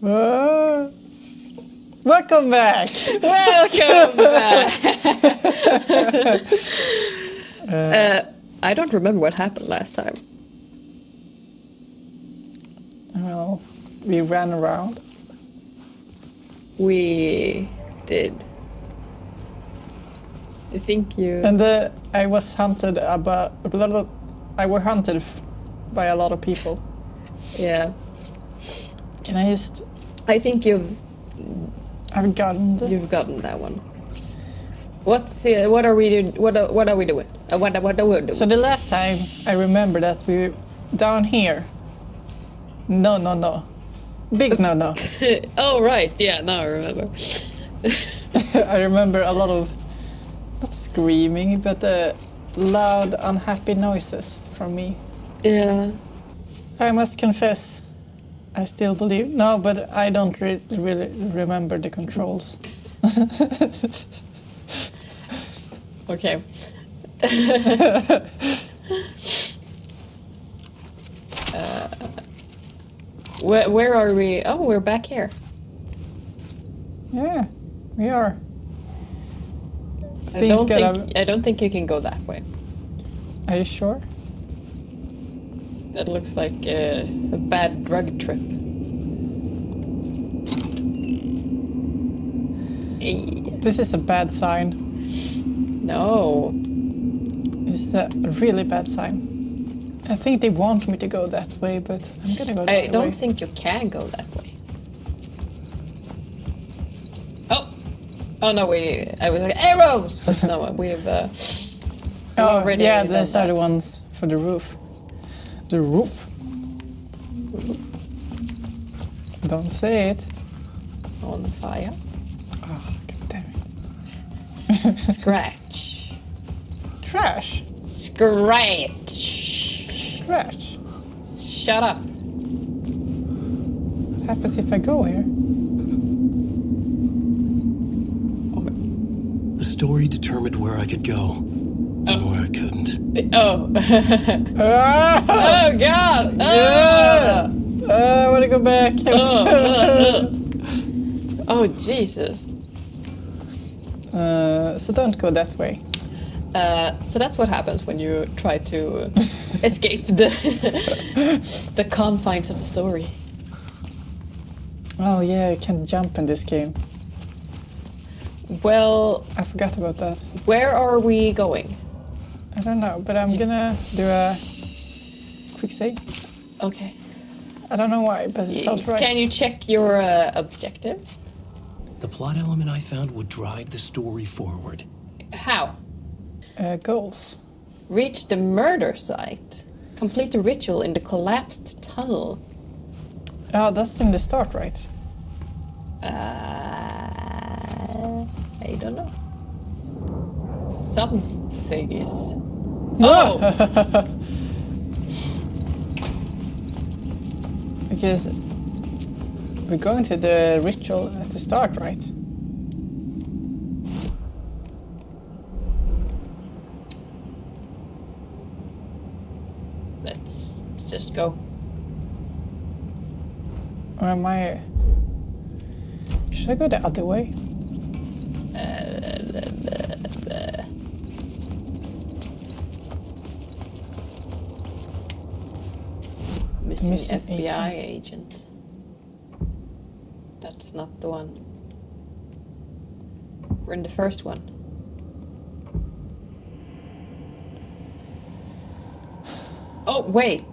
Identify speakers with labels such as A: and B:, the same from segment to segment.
A: Ah. Welcome back!
B: Welcome back! I don't remember what happened last time.
A: Well, we ran around.
B: We did. I think you...
A: And I was hunted I were hunted by a lot of people.
B: Yeah.
A: Can I just...
B: I think
A: I've gotten
B: you've gotten that one. What are we doing? What are we doing? What are we doing?
A: So the last time I remember that we were down here. No. Big no.
B: Oh right, yeah, now I remember.
A: I remember a lot of, not screaming, but loud, unhappy noises from me.
B: Yeah.
A: I must confess, I still believe. No, but I don't really remember the controls.
B: Okay. Where are we? Oh, we're back here.
A: Yeah, we are.
B: I don't think you can go that way.
A: Are you sure?
B: That looks like a bad drug trip. Hey.
A: This is a bad sign.
B: No.
A: It's a really bad sign. I think they want me to go that way, but I'm gonna go that way.
B: I don't think you can go that way. Oh no, I was like arrows, but no, we've already.
A: Yeah, those are the ones for the roof. The roof. Don't say it.
B: On fire.
A: Oh, god damn it.
B: Scratch.
A: Trash.
B: Scratch. Shut up.
A: What happens if I go here?
C: The story determined where I could go and where I couldn't.
B: Oh.
A: Ah!
B: Oh god.
A: Yeah. I want to go back.
B: Oh Jesus.
A: So don't go that way.
B: So that's what happens when you try to escape the confines of the story.
A: Oh yeah, I can jump in this game.
B: Well,
A: I forgot about that.
B: where are we going?
A: I don't know, but I'm gonna do a quick save.
B: Okay.
A: I don't know why, but it felt right.
B: Can you check your objective?
C: The plot element I found would drive the story forward.
B: How?
A: Goals.
B: Reach the murder site. Complete the ritual in the collapsed tunnel.
A: Oh, that's in the start, right?
B: I don't know. Something is. Oh!
A: Because we're going to the ritual at the start, right?
B: Let's just go.
A: Or am I... Should I go the other way?
B: Missing FBI agent. That's not the one. We're in the first one. Oh, wait.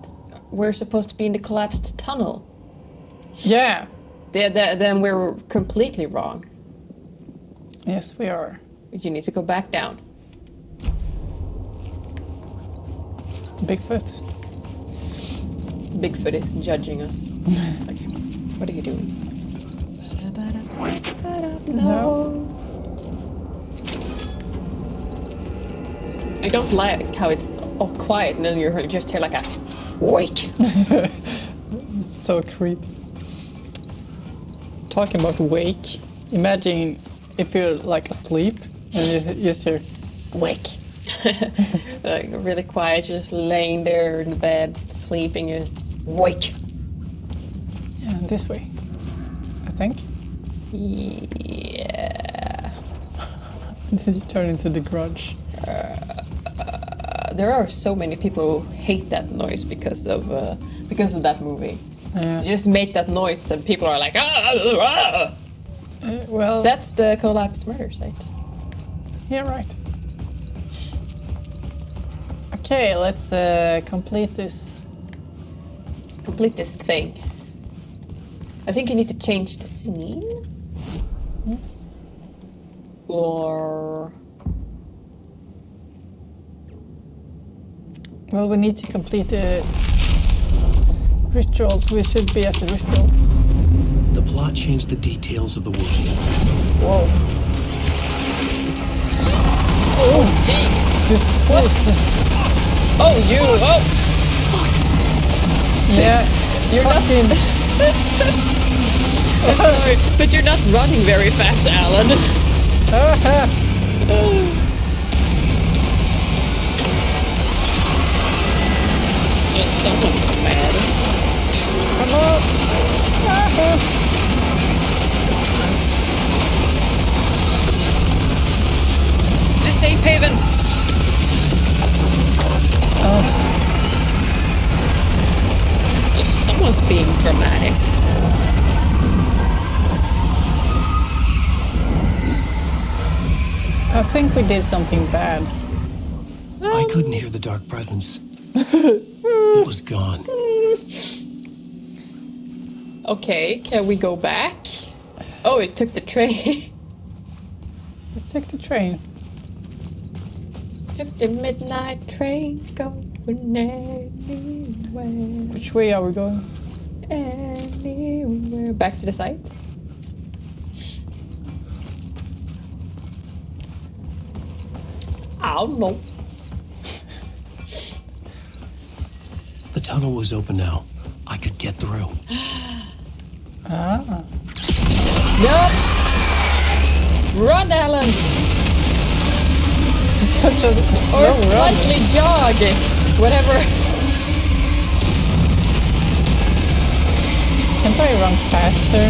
B: We're supposed to be in the collapsed tunnel.
A: Yeah!
B: Then we're completely wrong.
A: Yes, we are.
B: You need to go back down.
A: Bigfoot.
B: Bigfoot is judging us. Okay. What are you doing? No. I don't like how it's all quiet and then you just hear like a wake.
A: So creepy. Talking about wake, imagine if you're like asleep and you just hear wake.
B: Like really quiet, just laying there in the bed, sleeping and wake.
A: Yeah, this way. think.
B: Yeah.
A: Did you turn into the Grudge?
B: There are so many people who hate that noise because of that movie.
A: Yeah.
B: You just make that noise and people are like, ah!
A: Well,
B: That's the collapsed murder site.
A: yeah, right. Okay, let's complete this.
B: Complete this thing. I think you need to change the scene.
A: Yes.
B: Or...
A: Well, we need to complete the rituals. We should be at the ritual.
C: The plot changed the details of the world.
A: Whoa.
B: Oh, jeez.
A: Jesus.
B: Oh, you. Oh,
A: Yeah.
B: you're not.
A: Fucking.
B: I'm sorry, but you're not running very fast, Alan. Someone's mad.
A: Come on.
B: To the safe haven. Someone's being dramatic.
A: I think we did something bad.
C: I couldn't hear the dark presence. It was gone.
B: Okay, can we go back? Oh, it took the train.
A: We took the train.
B: Took the midnight train going anywhere.
A: Which way are we going?
B: Anywhere. Back to the site. I don't know.
C: The tunnel was open now. I could get through.
A: Ah.
B: Yup. Run, Alan.
A: Such a
B: Or
A: slow run.
B: slightly jog. Whatever.
A: Can't I run faster?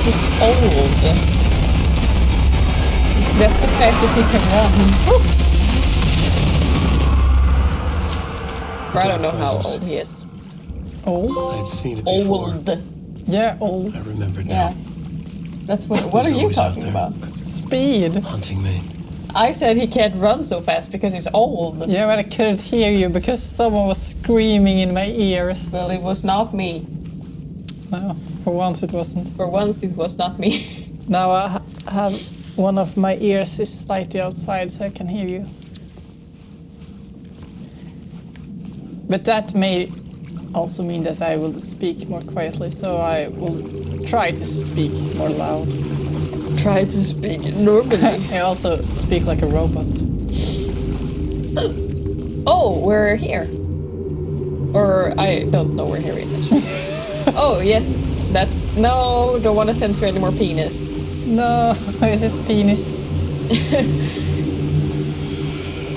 B: He's old. That's the fastest he can run. I don't know how old he is.
A: Old?
C: I'd seen it before.
B: Old.
A: Yeah, old.
C: I remembered
B: Yeah.
C: now.
B: That's what
C: was
B: are you
C: always out
B: talking
C: there.
B: about?
A: Speed.
C: Hunting me.
B: I said he can't run so fast because he's old.
A: Yeah, but I couldn't hear you because someone was screaming in my ears.
B: Well, it was not me.
A: No, for once it wasn't.
B: For once, it was not me.
A: Now I have one of my ears is slightly outside so I can hear you. But that may also mean that I will speak more quietly, so I will try to speak more loud.
B: Try to speak normally.
A: I also speak like a robot.
B: Oh, we're here. Or I don't know where here is actually. Oh, yes. That's... No, don't want to censor any more penis.
A: No, is it penis?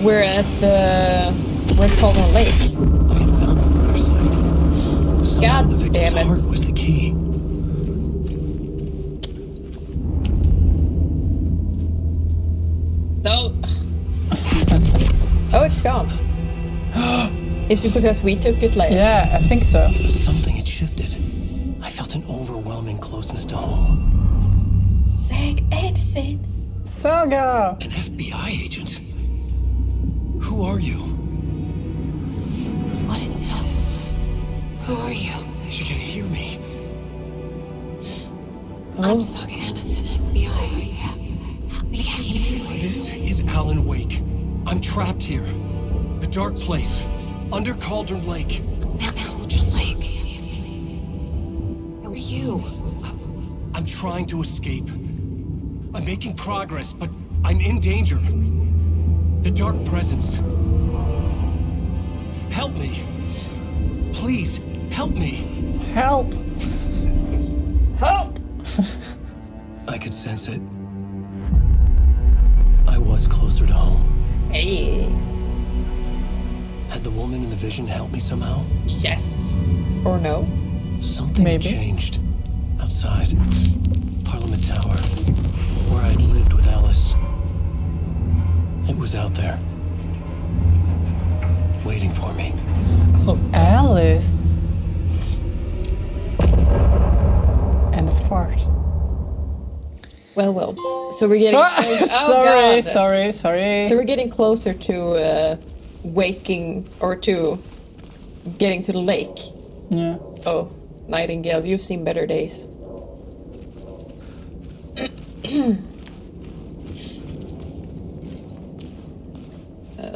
B: We're at the... We're at Cauldron Lake.
C: I had found the murder site. Somehow
B: God
C: the victim's
B: damn it.
C: heart was the key.
B: No. Oh, it's gone. Is it because we took it later?
A: Yeah, I think so.
C: Something had shifted. I felt an overwhelming closeness to home.
B: Zach Edison.
A: Saga!
C: An FBI agent? Who are you?
D: What is this? Who are you?
C: She can hear me.
D: I'm Saga Anderson, FBI. Help me.
C: This is Alan Wake. I'm trapped here. The dark place. Under Cauldron Lake.
D: Mount Cauldron Lake. Who are you?
C: I'm trying to escape. I'm making progress, but I'm in danger. The dark presence. Help me. Please, help me.
A: Help! Help!
C: I could sense it. I was closer to home.
B: Hey.
C: Had the woman in the vision helped me somehow?
B: Yes. Or no.
C: Something
A: Maybe.
C: had changed. outside. Parliament Tower. Where I'd lived with Alice. It was out there. Waiting for me.
A: Oh, Alice. End of part.
B: Well, well. So we're getting close. Oh,
A: sorry,
B: God.
A: sorry.
B: So we're getting closer to waking or to getting to the lake.
A: Yeah.
B: Oh, Nightingale, you've seen better days.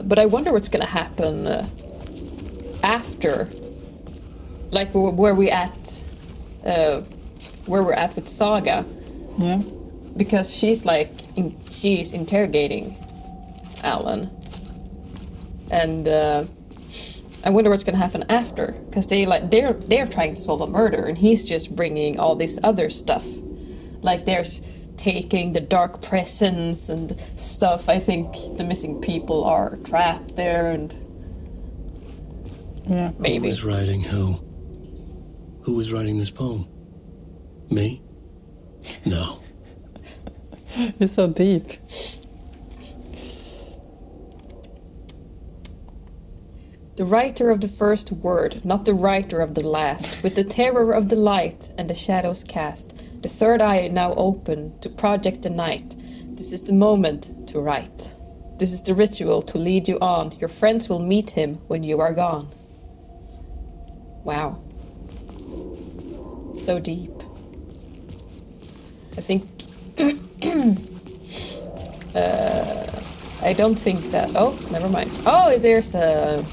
B: But I wonder what's gonna happen after, like where we're at with Saga,
A: Yeah.
B: because she's like she's interrogating Alan, and I wonder what's gonna happen after, because they're trying to solve a murder, and he's just bringing all this other stuff, like there's taking the dark presence and stuff. I think the missing people are trapped there, and
A: Yeah.
C: Who
B: maybe.
C: was writing who? Who was writing this poem? Me? No.
A: It's so deep.
B: The writer of the first word, not the writer of the last, with the terror of the light and the shadows cast, the third eye now open to project the night. This is the moment to write. This is the ritual to lead you on. Your friends will meet him when you are gone. Wow. So deep. I think... I don't think that... Oh, never mind. Oh, there's a...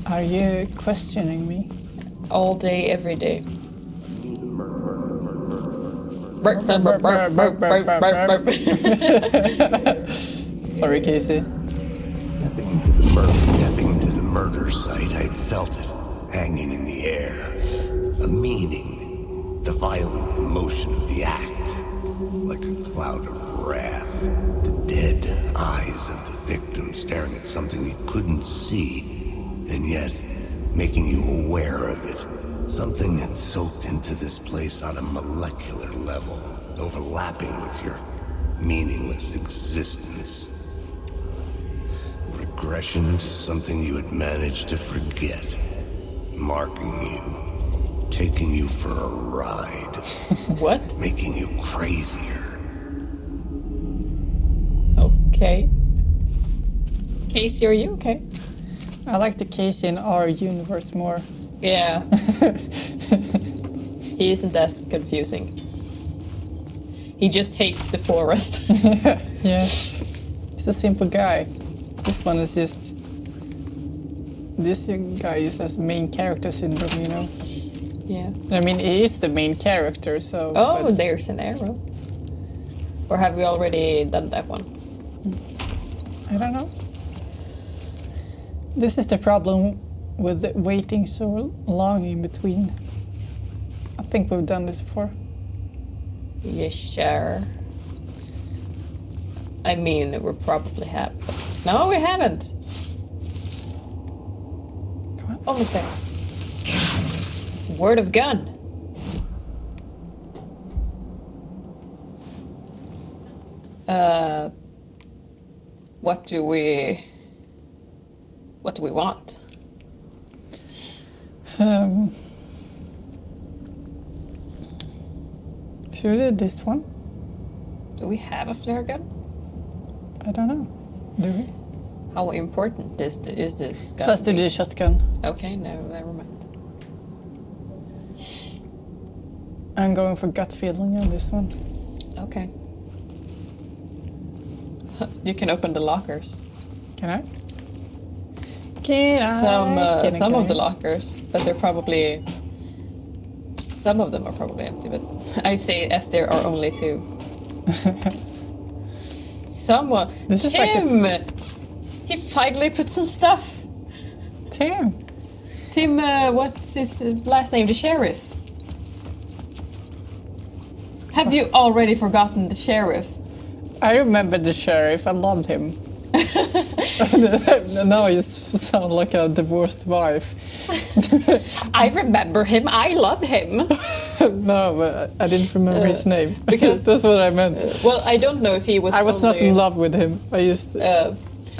A: Are you questioning me?
B: All day, every day.
A: Sorry, Casey.
E: Stepping to the murder site, I'd felt it, hanging in the air. A meaning, the violent emotion of the act, like a cloud of wrath. The dead eyes of the victim staring at something you couldn't see, and yet making you aware of it. Something had soaked into this place on a molecular level, overlapping with your meaningless existence. Regression to something you had managed to forget. Marking you. Taking you for a ride.
B: What?
E: Making you crazier.
B: Okay. Casey, are you okay?
A: I like the Casey in our universe more.
B: Yeah. He isn't as confusing. He just hates the forest.
A: Yeah. He's a simple guy. This one is just... This guy just has main character syndrome, you know?
B: Yeah.
A: I mean, he is the main character, so...
B: Oh,
A: but
B: there's an arrow. Or have we already done that one?
A: I don't know. This is the problem with waiting so long in between. I think we've done this before.
B: Yeah, sure. I mean, we probably have. But no, we haven't.
A: Come on.
B: Almost there. Word of gun. What do we want?
A: Should we do this one?
B: Do we have a flare gun?
A: I don't know. Do we?
B: How important is this gun?
A: Let's do the shotgun.
B: Okay, no, never mind.
A: I'm going for gut feeling on this one.
B: Okay. You can open the lockers.
A: Can I? Can I?
B: Some of the lockers, but they're probably... Some of them are probably empty, but I say as there are only two. Someone...
A: This is like
B: Tim! He finally put some stuff.
A: Tim.
B: Tim, what's his last name? The sheriff. Have you already forgotten the sheriff?
A: I remember the sheriff. I loved him. Now you sound like a divorced wife.
B: I remember him. I love him.
A: No, but I didn't remember his name.
B: because-
A: That's what I meant.
B: Well, I don't know if he was.
A: I was not
B: only-
A: in love with him.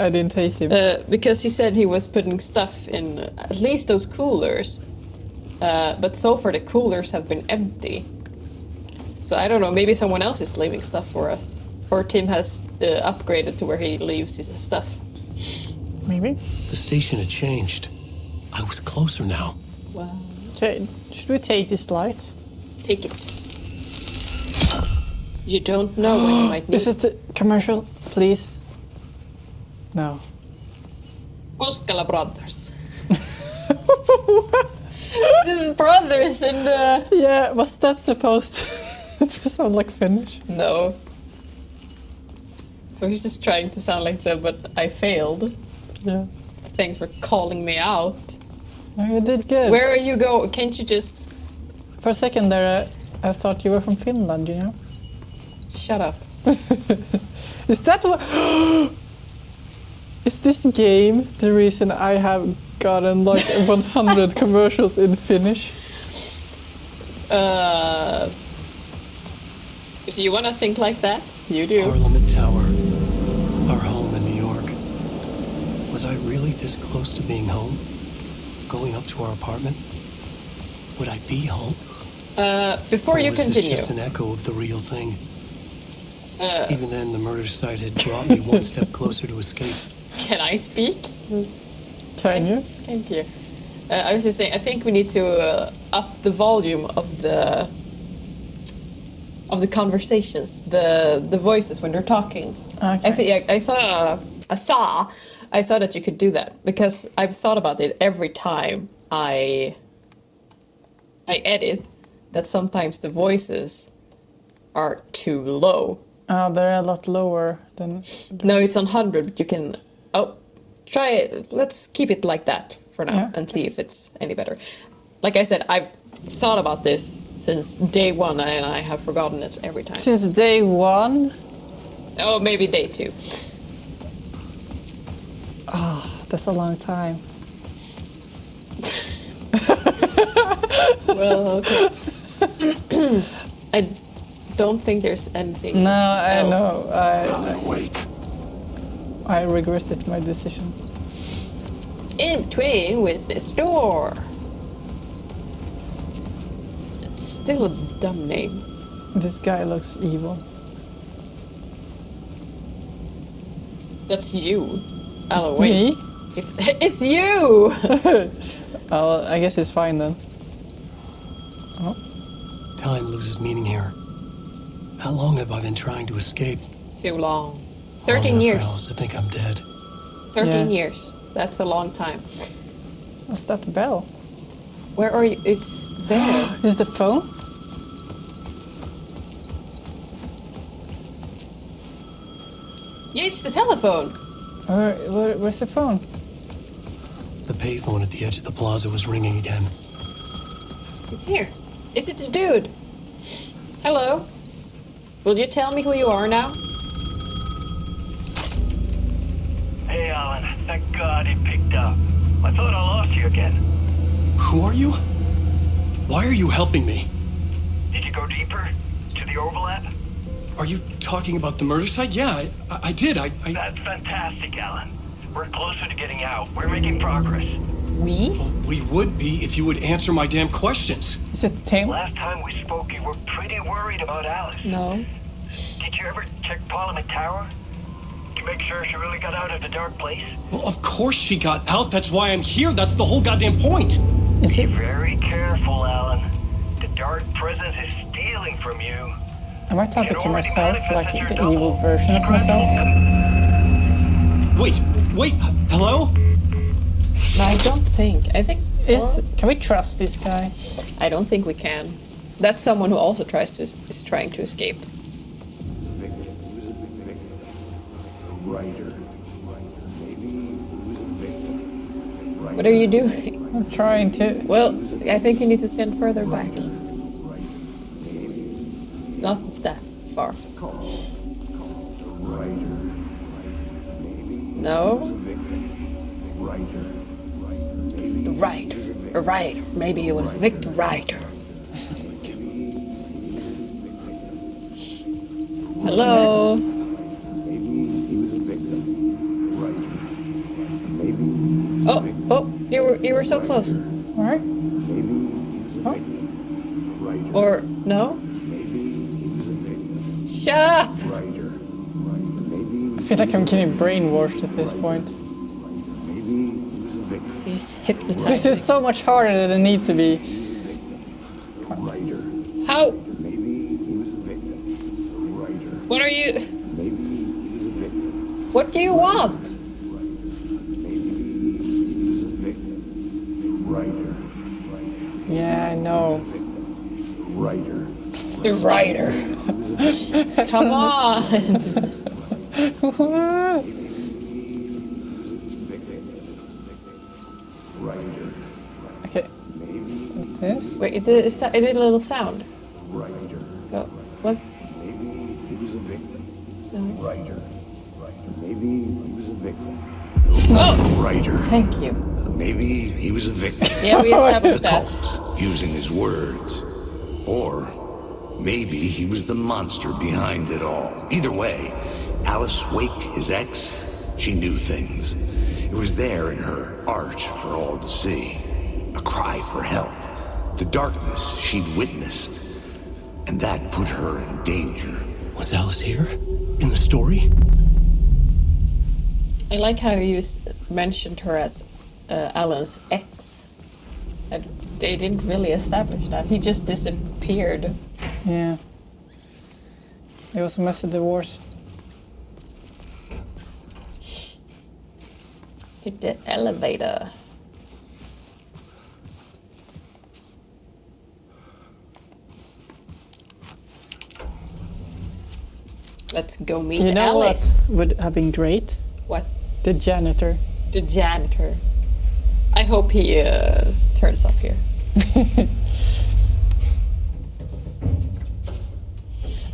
A: I didn't hate him.
B: Because he said he was putting stuff in at least those coolers. But so far the coolers have been empty. So I don't know, maybe someone else is leaving stuff for us. Or Tim has upgraded to where he leaves his stuff.
A: Maybe.
C: The station had changed. I was closer now.
B: Wow.
A: Okay, should we take this light?
B: Take it. You don't know when you might need
A: Is it a commercial, please? No.
B: Koskela Brothers. The brothers in the...
A: Yeah, was that supposed to sound like Finnish?
B: No. I was just trying to sound like them, but I failed.
A: Yeah.
B: Things were calling me out.
A: Oh, you did good.
B: Where are you going? Can't you just
A: For a second there, I thought you were from Finland, you know?
B: shut up?
A: Is that what... Is this game the reason I have gotten like 100 commercials in Finnish?
B: If you want to think like that, you do.
C: Parliament Tower. Our home in New York. Was I really this close to being home? Going up to our apartment? Would I be home?
B: Before
C: Or
B: you
C: was this
B: continue,
C: just an echo of the real thing? Even then, the murder site had brought me one step closer to escape.
B: can I speak?
A: Can you?
B: Thank you. I was just saying, I think we need to up the volume of the conversations, the voices when they're talking.
A: Okay.
B: I thought that you could do that because I've thought about it every time I edit. That sometimes the voices are too low.
A: They're a lot lower than...
B: No, it's on 100, but you can... Oh, try it. Let's keep it like that for now
A: Yeah,
B: and see if it's any better. Like I said, I've thought about this since day one and I have forgotten it every time.
A: Since day one?
B: Oh, maybe day two.
A: That's a long time.
B: Well, okay. I don't think there's anything
A: No, I
B: else.
A: know.
E: Awake.
A: I regretted my decision.
B: In between with this door. It's still a dumb name.
A: This guy looks evil.
B: That's you. Alan
A: Me?
B: Wake. It's you!
A: Oh, I guess it's fine then.
C: Time loses meaning here. How long have I been trying to escape?
B: Too long.
C: Long
B: 13
C: enough for
B: years.
C: Alice to think I'm dead.
B: 13
A: Yeah.
B: years. That's a long time.
A: What's that bell?
B: Where are you? It's there.
A: Is the phone?
B: Yeah, it's the telephone.
A: Where's the phone?
C: The payphone at the edge of the plaza was ringing again.
B: It's here. Is it the dude? Hello? Will you tell me who you are now?
F: Hey, Alan. Thank God he picked up. I thought I lost you again.
C: Who are you? Why are you helping me?
F: Did you go deeper? To the overlap?
C: Are you talking about the murder site? Yeah, I did. I
F: That's fantastic, Alan. We're closer to getting out. We're making progress.
B: We?
C: We would be if you would answer my damn questions.
A: Is it Tim?
F: Last time we spoke, you were pretty worried about Alice.
B: No.
F: Did you ever check Parliament Tower? To make sure she really got out of the dark place?
C: Well, of course she got out. That's why I'm here. That's the whole goddamn point.
A: Is
F: Be
A: it?
F: very careful, Alan. The dark presence is stealing from you.
A: Am I talking to myself, like the evil version of myself?
C: Wait. Hello?
B: No, I don't think. I think.
A: Can we trust this guy?
B: I don't think we can. That's someone who also is trying to escape. What are you doing?
A: I'm trying to.
B: Well, I think you need to stand further back. Not that far. No? Right. Maybe it was Victor Ryder. Hello. Oh, you were so close.
A: All right.
B: Or no? Shut up!
A: I feel like I'm getting brainwashed at this point.
B: He's hypnotizing.
A: This is so much harder than it needs to be.
B: How? What are you? What do you want?
A: Yeah, I know.
B: The writer. Come on.
A: Okay. Like this.
B: Wait, it did a little sound. Go. What's? Oh,
E: Writer.
B: thank you.
E: Maybe he was a victim.
B: Yeah, we established
E: The
B: that.
E: cult, using his words. Or maybe he was the monster behind it all. Either way, Alice Wake, his ex, she knew things. It was there in her art for all to see. A cry for help. The darkness she'd witnessed. And that put her in danger.
C: Was Alice here? In the story?
B: I like how you mentioned her as Alan's ex. And they didn't really establish that. He just disappeared.
A: Yeah. It was a messy divorce.
B: Let's take the elevator. Let's go meet
A: You know
B: Alice.
A: what would have been great?
B: What?
A: The janitor.
B: The janitor. I hope he turns up here.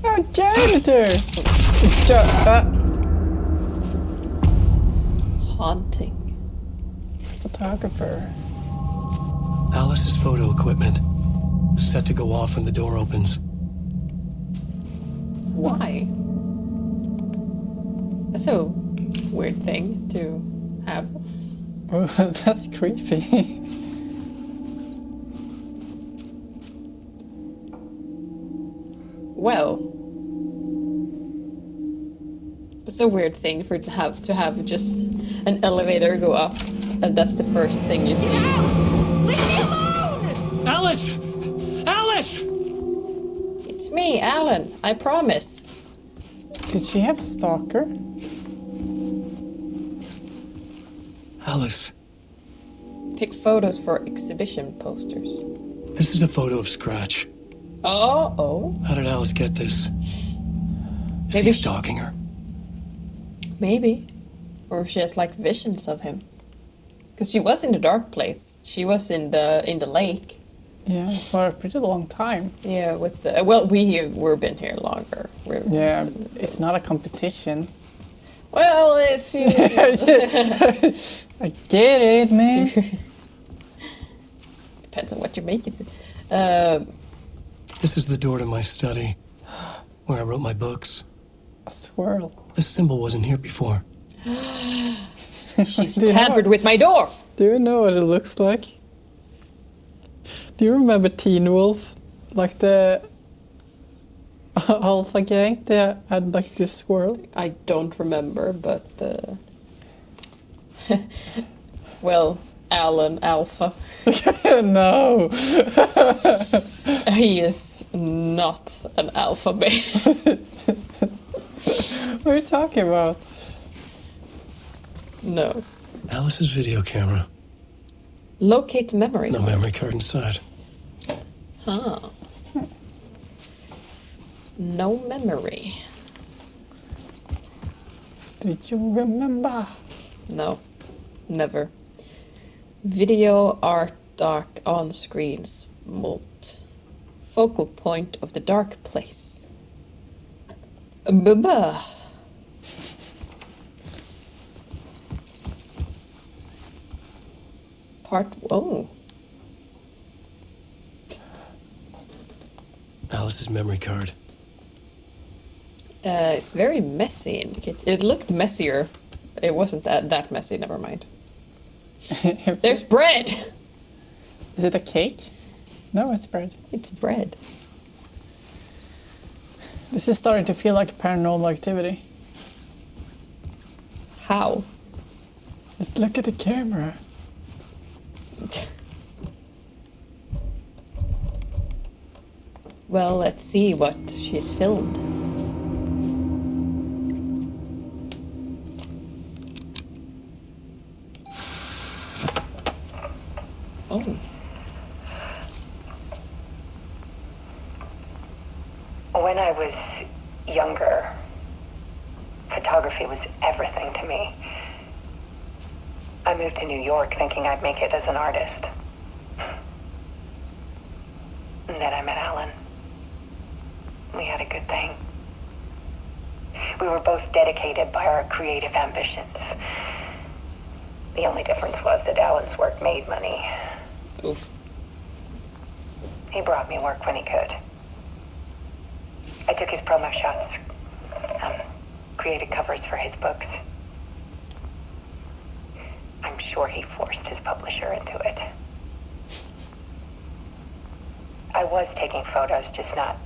A: Oh, janitor!
B: Haunting.
A: Photographer.
C: Alice's photo equipment. Set to go off when the door opens.
B: Why? That's a weird thing to have.
A: Oh, that's creepy.
B: Well, it's a weird thing for to have just an elevator go up, and that's the first thing you see.
D: Leave me alone!
C: Alice! Alice!
B: It's me, Alan. I promise.
A: Did she have a stalker?
C: Alice,
B: Pick photos for exhibition posters.
C: this is a photo of Scratch.
B: Oh.
C: How did Alice get this? Is
B: Maybe
C: he
B: she-
C: stalking her?
B: Maybe. Or she has like visions of him. Because she was in the dark place. She was in the lake.
A: Yeah, for a pretty long time.
B: Yeah, with the well, we've been here longer.
A: Yeah, it's not a competition.
B: Well, if you
A: I get it, man.
B: depends on what you make it.
C: This is the door to my study, where I wrote my books.
A: A swirl.
C: This symbol wasn't here before.
B: She's
A: Do you know
B: tampered
A: what-
B: with my door.
A: Do you know what it looks like? Do you remember Teen Wolf? Like the Alpha Gang? They had like this swirl.
B: I don't remember, but well, Alan Alpha.
A: No.
B: He is not an alpha male.
A: What are you talking about?
B: No.
C: Alice's video camera.
B: Locate memory.
C: No memory card inside.
B: Huh. No memory.
A: Did you remember?
B: No. Never. Video, art, dark, on screens, molt. Focal point of the dark place. Bubba. Part. Oh.
C: Alice's memory card.
B: It's very messy in the kitchen. It looked messier. It wasn't that messy, never mind. There's bread!
A: Is it a cake? No, it's bread.
B: It's bread.
A: This is starting to feel like Paranormal Activity.
B: How?
A: Let's look at the camera.
B: Well, let's see what she's filmed. Oh.
G: When I was younger, photography was everything to me. I moved to New York thinking I'd make it as an artist. And then I met Alan. We had a good thing. We were both dedicated by our creative ambitions. The only difference was that Alan's work made money.
B: Oof.
G: He brought me work when he could. I took his promo shots, created covers for his books. I'm sure he forced his publisher into it. I was taking photos, just not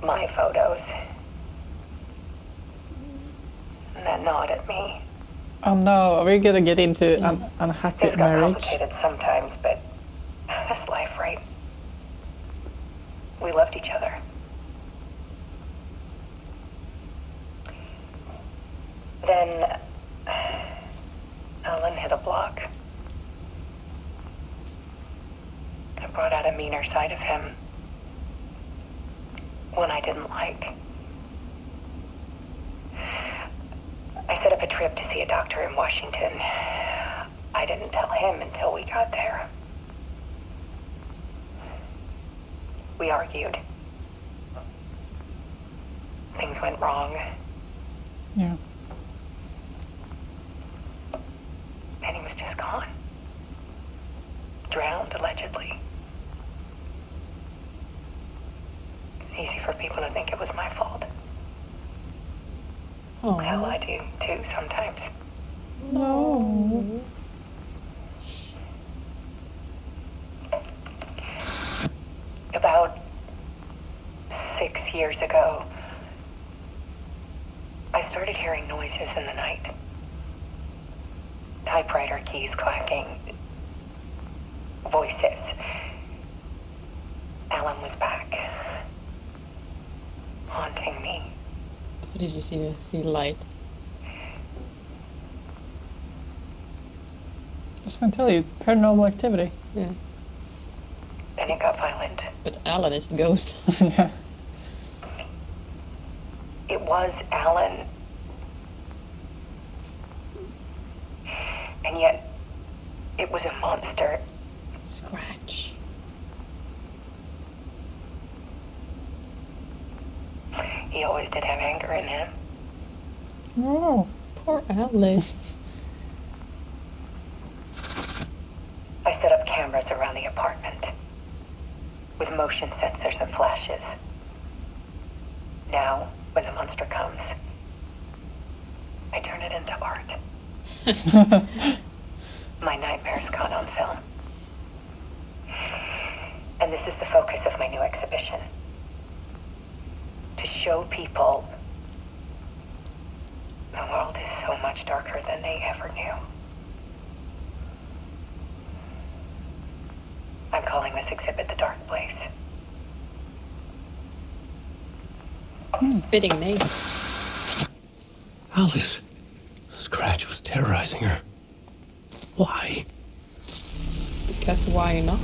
G: my photos. And that gnawed at me.
A: Oh no, are we gonna get into an unhappy
G: Things got
A: marriage?
G: complicated sometimes, but that's life, right? We loved each other. Then Alan hit a block. I brought out a meaner side of him. One I didn't like. I set up a trip to see a doctor in Washington. I didn't tell him until we got there. We argued. Things went wrong.
A: Yeah.
G: And he was just gone. Drowned, allegedly. Easy for people to think it was my fault.
B: Oh.
G: Hell, I do too sometimes.
A: No.
G: About 6 years ago, I started hearing noises in the night. Typewriter keys clacking. Voices. Alan was back. Haunting me.
B: What did you see light?
A: I was gonna tell you, Paranormal Activity.
B: Yeah.
G: Then it got violent.
B: But Alan is the ghost.
A: Yeah.
G: It was Alan. And yet, it was a monster.
B: Scratch.
G: He always did have anger in him.
A: Oh.
B: Poor Alice.
G: I set up cameras around the apartment with motion sensors and flashes. Now, when the monster comes, I turn it into art. My nightmares caught on film. And this is the focus of my new exhibition. To show people the world is so much darker than they ever knew. I'm calling this exhibit The Dark Place.
B: Fitting name.
C: Alice. Scratch was terrorizing her. Why?
B: Because why not?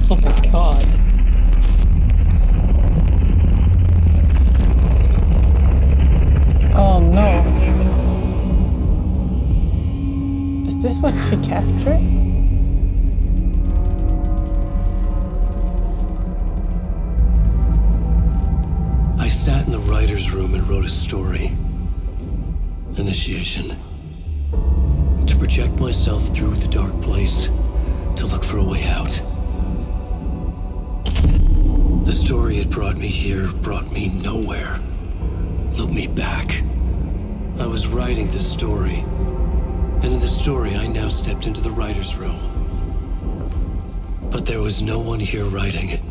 B: Oh my god.
A: Oh no. Is this what she captured?
C: I sat in the writer's room and wrote a story. Initiation. To project myself through the dark place, to look for a way out. The story had that brought me here brought me nowhere. Look me back. I was writing the story. And in the story, I now stepped into the writer's room. But there was no one here writing it.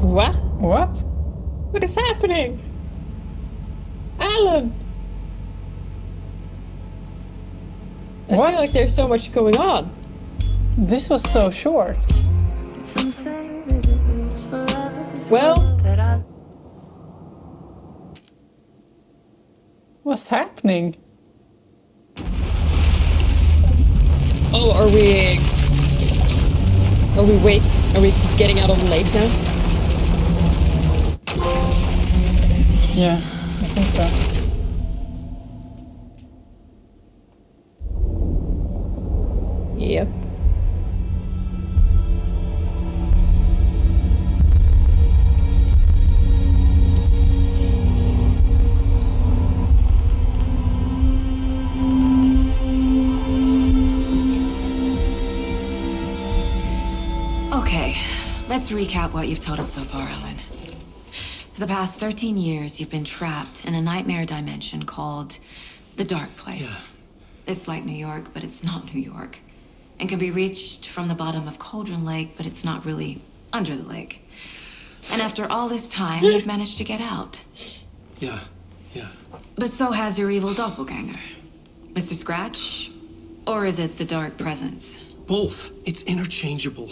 B: What?
A: What?
B: What is happening? Alan! I
A: What?
B: feel like there's so much going on.
A: This was so short.
B: Well,
A: What's happening?
B: oh, are we getting out on the lake now?
A: Yeah, I think so.
B: Yep.
D: Okay, let's recap what you've told us so far, Ellen. For the past 13 years, you've been trapped in a nightmare dimension called the Dark Place. It's like New York, but it's not New York. And can be reached from the bottom of Cauldron Lake, but it's not really under the lake. And after all this time, you've managed to get out.
C: Yeah.
D: But so has your evil doppelganger. Mr. Scratch? Or is it the Dark Presence?
C: Both. It's interchangeable.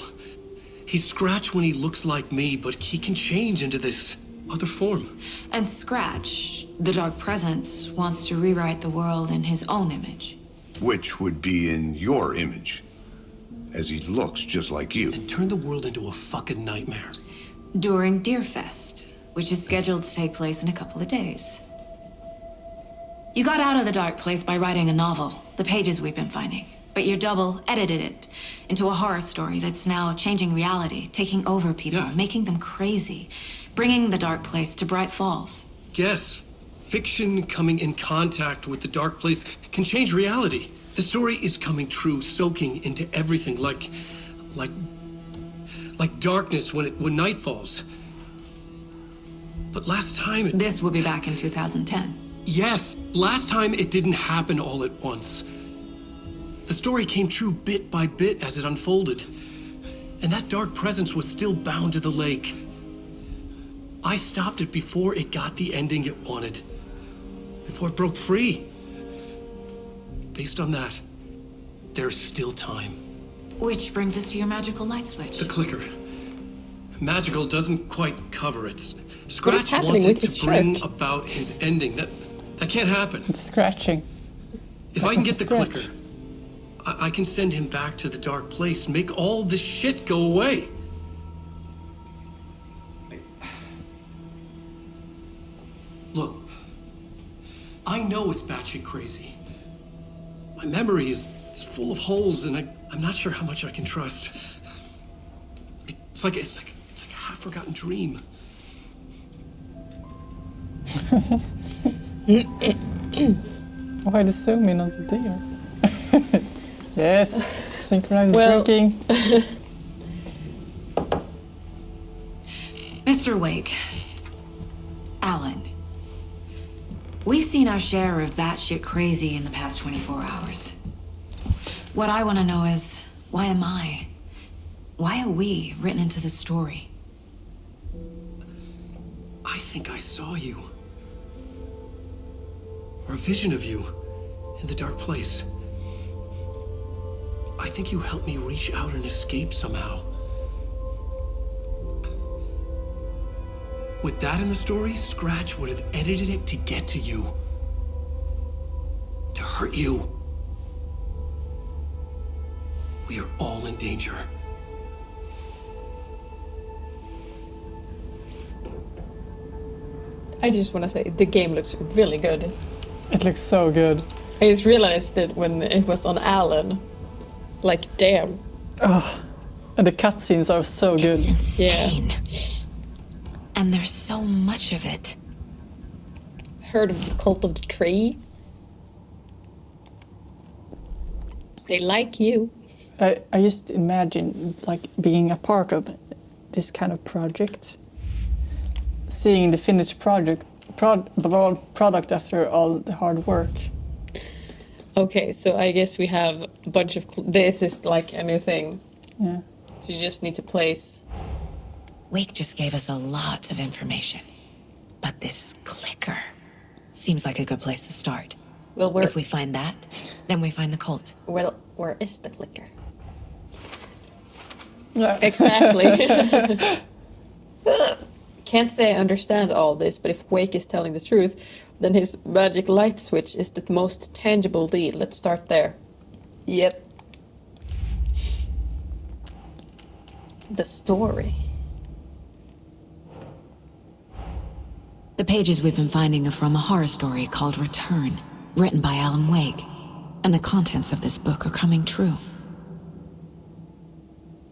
C: He's Scratch when he looks like me, but he can change into this other form.
D: And Scratch, the Dark Presence, wants to rewrite the world in his own image.
E: Which would be in your image, as he looks just like you.
C: And turn the world into a fucking nightmare.
D: During Deerfest, which is scheduled to take place in a couple of days. You got out of the Dark Place by writing a novel, the pages we've been finding. But your double edited it into a horror story that's now changing reality, taking over people,
C: Yeah.
D: making them crazy, bringing the Dark Place to Bright Falls.
C: Yes, fiction coming in contact with the Dark Place can change reality. The story is coming true, soaking into everything like darkness when night falls. But last time it...
D: This will be back in 2010.
C: Yes, last time it didn't happen all at once. The story came true bit by bit as it unfolded. And that dark presence was still bound to the lake. I stopped it before it got the ending it wanted. Before it broke free. Based on that, there's still time.
D: Which brings us to your magical light switch.
C: The clicker. Magical doesn't quite cover it. Scratch
B: happening
C: wants
B: with
C: it
B: his
C: to bring
B: shirt?
C: about his ending. That can't happen.
A: It's scratching.
C: If I can get the
A: Scratch.
C: clicker, I can send him back to the Dark Place, make all this shit go away. Look, I know it's batshit crazy. My memory is full of holes, and I'm not sure how much I can trust. It's like a half-forgotten dream.
A: Why the zoom in on the deer? Yes, synchronized
B: Well-
A: drinking.
D: Mr. Wake. Alan. We've seen our share of batshit crazy in the past 24 hours. What I want to know is, why am I? Why are we written into the story?
C: I think I saw you. Or a vision of you in the Dark Place. I think you helped me reach out and escape somehow. With that in the story, Scratch would have edited it to get to you. To hurt you. We are all in danger.
B: I just want to say the game looks really good.
A: It looks so good.
B: I just realized it when it was on Alan. Like, damn.
A: Oh, and the cutscenes are so good.
D: It's
B: Yeah.
D: insane. And there's so much of it.
B: Heard of the Cult of the Tree? They like you.
A: I just imagine like being a part of this kind of project, seeing the finished product after all the hard work.
B: Okay, so I guess we have a bunch of... This is like a new thing.
A: Yeah.
B: So you just need to place...
D: Wake just gave us a lot of information. But this clicker seems like a good place to start.
B: Well, where...
D: If we find that, then we find the cult.
B: Well, where is the clicker?
A: Yeah.
B: Exactly. Can't say I understand all this, but if Wake is telling the truth, then his magic light switch is the most tangible lead. Let's start there. Yep. The story.
D: The pages we've been finding are from a horror story called Return, written by Alan Wake. And the contents of this book are coming true.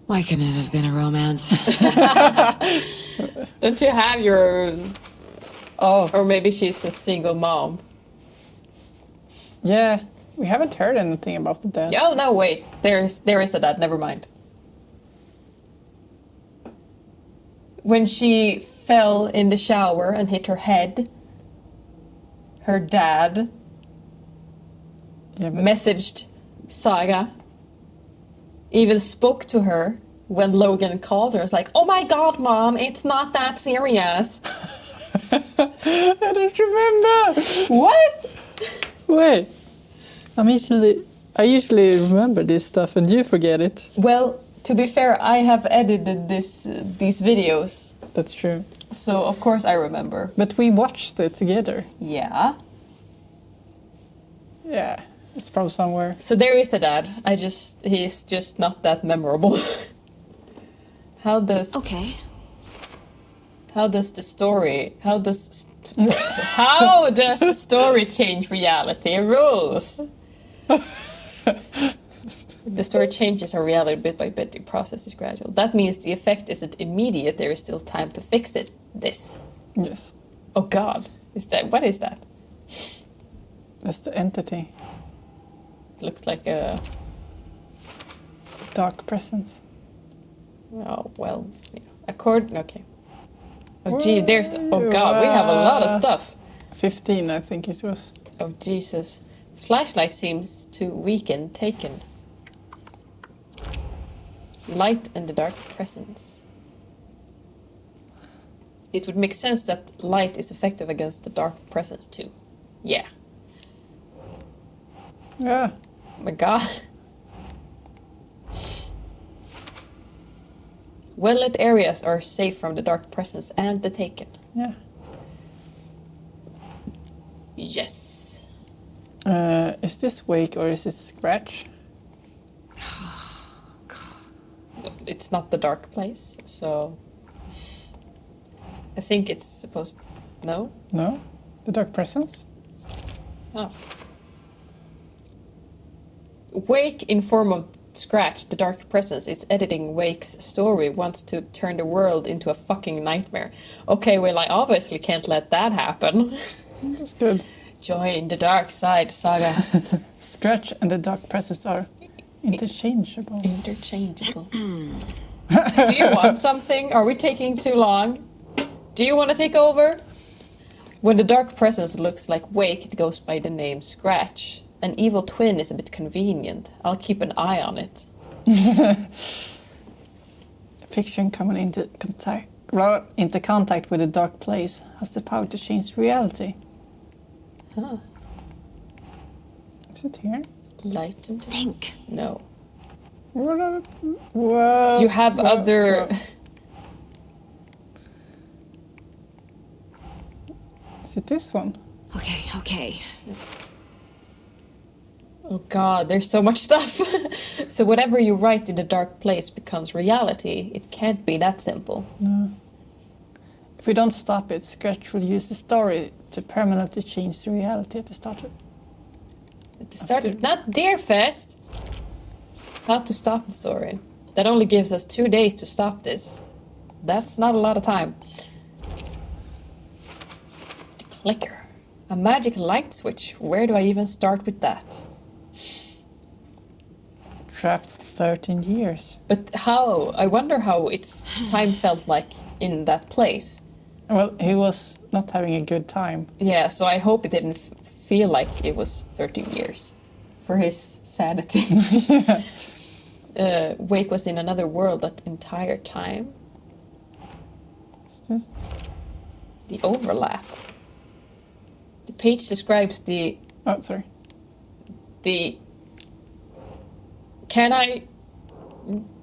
D: Why couldn't it have been a romance?
B: Don't you have your...
A: Oh,
B: Or maybe she's a single mom.
A: yeah. We haven't heard anything about the dad.
B: Oh, no, wait. There is a dad. Never mind. When she fell in the shower and hit her head, her dad
A: Yeah, but
B: messaged Saga, even spoke to her when Logan called her. It's like, oh my god, Mom, it's not that serious.
A: I don't remember.
B: What?
A: Wait. I usually remember this stuff and you forget it.
B: Well, to be fair, I have edited these videos,
A: That's true.
B: so of course I remember.
A: But we watched it together.
B: Yeah.
A: Yeah. It's probably somewhere.
B: So there is a dad. He's just not that memorable. How does the story how does the story change reality rules? The story changes our reality bit by bit. The process is gradual. That means the effect isn't immediate. There is still time to fix it. This.
A: Yes.
B: Oh God, what is that?
A: That's the entity.
B: Looks like a...
A: Dark presence.
B: Oh, well, yeah. Okay. Oh, gee, there's... Oh, God, we have a lot of stuff.
A: 15, I think it was.
B: Oh, Jesus. Flashlight seems to weaken taken. Light and the dark presence. It would make sense that light is effective against the dark presence, too. Yeah.
A: Yeah.
B: Oh, my God. Well-lit areas are safe from the dark presence and the taken.
A: Yeah.
B: Yes.
A: Is this Wake or is it Scratch?
B: It's not the dark place, so... I think it's supposed... No?
A: No? The Dark Presence?
B: Oh. Wake in form of Scratch, the dark presence, is editing Wake's story, wants to turn the world into a fucking nightmare. Okay, well, I obviously can't let that happen.
A: That's good.
B: Join the dark side, Saga.
A: Scratch and the Dark Presence are interchangeable.
B: Interchangeable. Do you want something? Are we taking too long? Do you want to take over? When the dark presence looks like Wake, it goes by the name Scratch. An evil twin is a bit convenient. I'll keep an eye on it.
A: Fiction coming into contact with a dark place has the power to change reality.
B: Huh.
A: Is it here?
B: Light and...
D: Think.
B: No.
A: Whoa.
B: You have other...
A: whoa. Is it this one?
D: Okay.
B: Oh god, there's so much stuff. So whatever you write in the dark place becomes reality. It can't be that simple.
A: If we don't stop it, Scratch will use the story to permanently change the reality at the start.
B: At the start of not Deerfest. How to stop the story. That only gives us 2 days to stop this. That's not a lot of time. The clicker. A magic light switch. Where do I even start with that?
A: Trapped 13 years.
B: But how? I wonder how its time felt like in that place.
A: Well, he was not having a good time.
B: Yeah, so I hope it didn't feel like it was 13 years for his sanity. Wake was in another world that entire time.
A: What's this?
B: The overlap. The page describes the
A: Oh, sorry.
B: Can I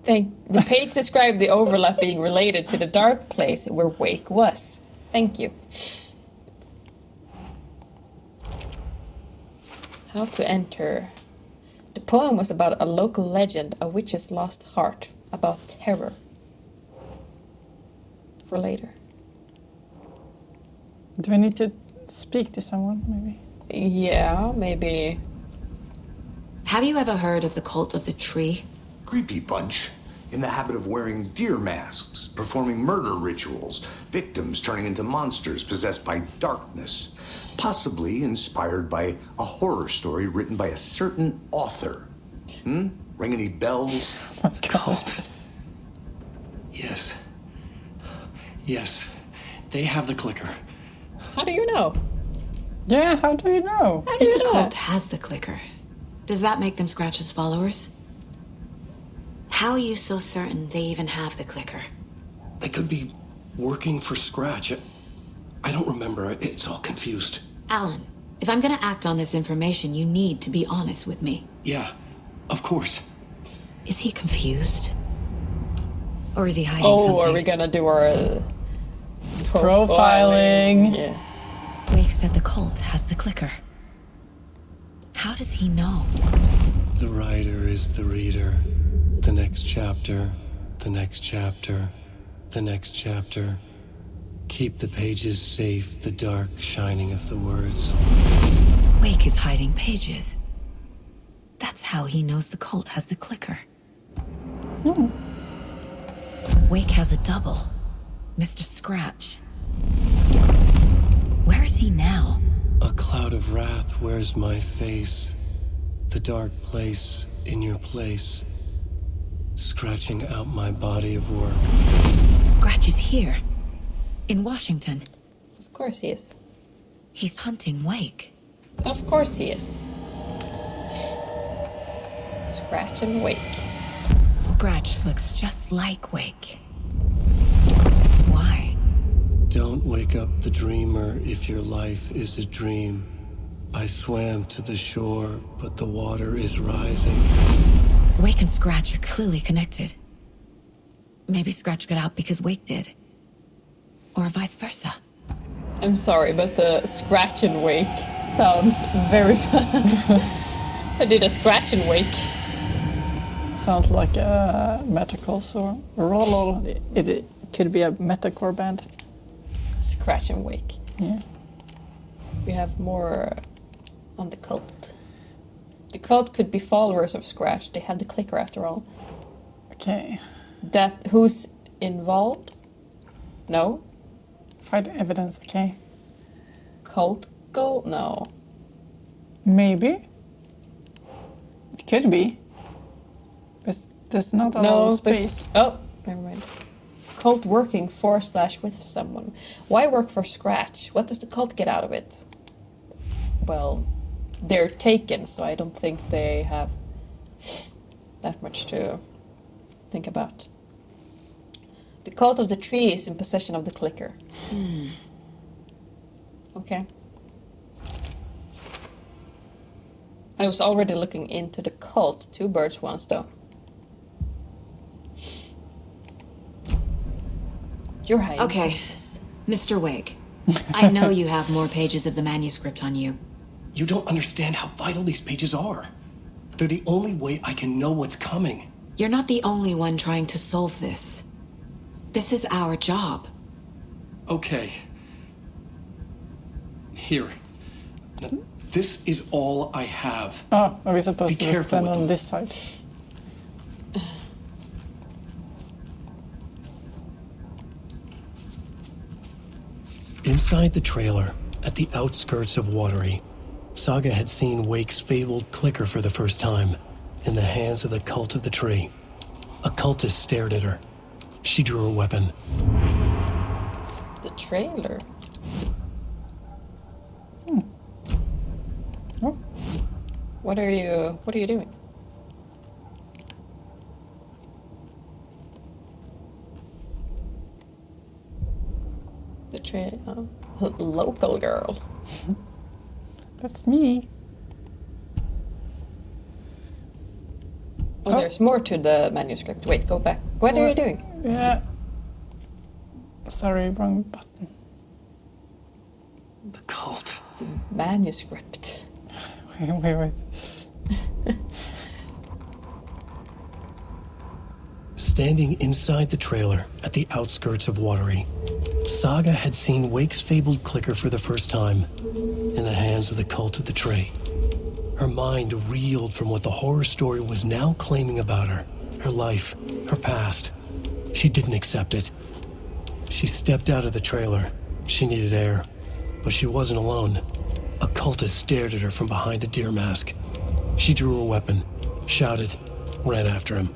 B: think the page described the overlap being related to the dark place where Wake was. Thank you. How to enter. The poem was about a local legend, a witch's lost heart, about terror. For later.
A: Do I need to speak to someone, maybe?
B: Yeah, maybe.
D: Have you ever heard of the Cult of the Tree?
E: Creepy bunch. In the habit of wearing deer masks, performing murder rituals, victims turning into monsters possessed by darkness, possibly inspired by a horror story written by a certain author. Ring any bells?
A: Oh my God.
C: Yes. Yes. They have the clicker.
B: How do you know?
A: Yeah, how do you know?
B: How do you
D: If the
B: know
D: cult
B: that?
D: has the clicker, does that make them Scratch's followers? How are you so certain they even have the clicker?
C: They could be working for Scratch. I don't remember. It's all confused.
D: Alan, if I'm gonna act on this information, you need to be honest with me.
C: Yeah, of course.
D: Is he confused? Or is he hiding
B: Oh,
D: something?
B: are we gonna do our
A: Profiling.
B: Yeah.
D: Wake said the cult has the clicker. How does he know?
C: The writer is the reader. The next chapter, the next chapter, the next chapter. Keep the pages safe, the dark shining of the words.
D: Wake is hiding pages. That's how he knows the cult has the clicker. Wake has a double. Mr. Scratch. Where is he now?
C: A cloud of wrath wears my face. The dark place in your place. Scratching out my body of work.
D: Scratch is here. In Washington.
B: Of course he is.
D: He's hunting Wake.
B: Of course he is. Scratch and Wake.
D: Scratch looks just like Wake. Why?
C: Don't wake up the dreamer if your life is a dream. I swam to the shore, but the water is rising.
D: Wake and Scratch are clearly connected. Maybe Scratch got out because Wake did. Or vice versa.
B: I'm sorry, but the Scratch and Wake sounds very fun. I did a Scratch and Wake.
A: Sounds like a metalcore or roll. It could be a metalcore band.
B: Scratch and Wake.
A: Yeah.
B: We have more on the cult. The cult could be followers of Scratch. They had the clicker after all.
A: Okay.
B: That who's involved? No.
A: Find evidence. Okay.
B: Cult go? No.
A: Maybe. It could be. But there's not a lot of space.
B: Oh, never mind. Cult working for/with someone. Why work for Scratch? What does the cult get out of it? Well, they're taken, so I don't think they have that much to think about. The cult of the tree is in possession of the clicker. Okay. I was already looking into the cult. 2 birds, 1 stone. You're hiding
D: Okay.
B: pages.
D: Mr. Wake, I know you have more pages of the manuscript on you.
C: You don't understand how vital these pages are. They're the only way I can know what's coming.
D: You're not the only one trying to solve this. This is our job.
C: Okay. Here. Now, this is all I have.
A: Oh, are we supposed
C: Be
A: to
C: careful
A: stand
C: with
A: on
C: them.
A: this side?
C: Inside the trailer, at the outskirts of Watery, Saga had seen Wake's fabled clicker for the first time, in the hands of the Cult of the Tree. A cultist stared at her. She drew a weapon.
B: The trailer.
A: Oh.
B: What are you doing? The trailer. Local girl.
A: That's me.
B: Oh, there's more to the manuscript. Wait, go back. What are you doing?
A: Yeah. Sorry, wrong button.
C: The cult.
B: Manuscript.
A: Wait.
C: Standing inside the trailer at the outskirts of Watery, Saga had seen Wake's fabled clicker for the first time, in the hands of the Cult of the Tree. Her mind reeled from what the horror story was now claiming about her, her life, her past. She didn't accept it. She stepped out of the trailer. She needed air, but she wasn't alone. A cultist stared at her from behind a deer mask. She drew a weapon, shouted, ran after him.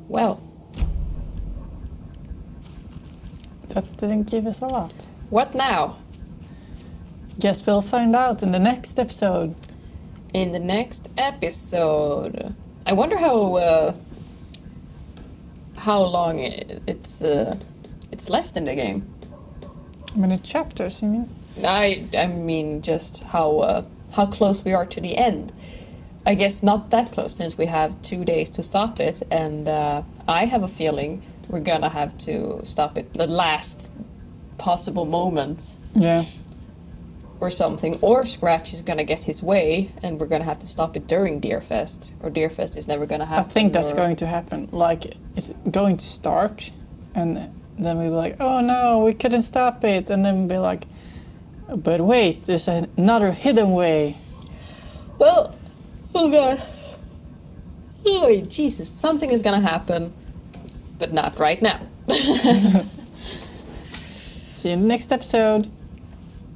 B: Well,
A: That didn't give us a lot.
B: what now?
A: Guess we'll find out in the next episode.
B: In the next episode, I wonder how long it's left in the game.
A: How many chapters, you mean?
B: I mean just how close we are to the end. I guess not that close since we have 2 days to stop it, and I have a feeling we're gonna have to stop it the last possible moment
A: Yeah.
B: or something, or Scratch is gonna get his way and we're gonna have to stop it during Deerfest, or Deerfest is never gonna
A: I
B: happen.
A: think that's
B: or-
A: going to happen. Like, it's going to start, and then we'll be like, oh no, we couldn't stop it. And then we'll be like, but wait, there's another hidden way.
B: Well, oh god. Oh, Jesus, something is gonna happen, but not right now.
A: See you in the next episode.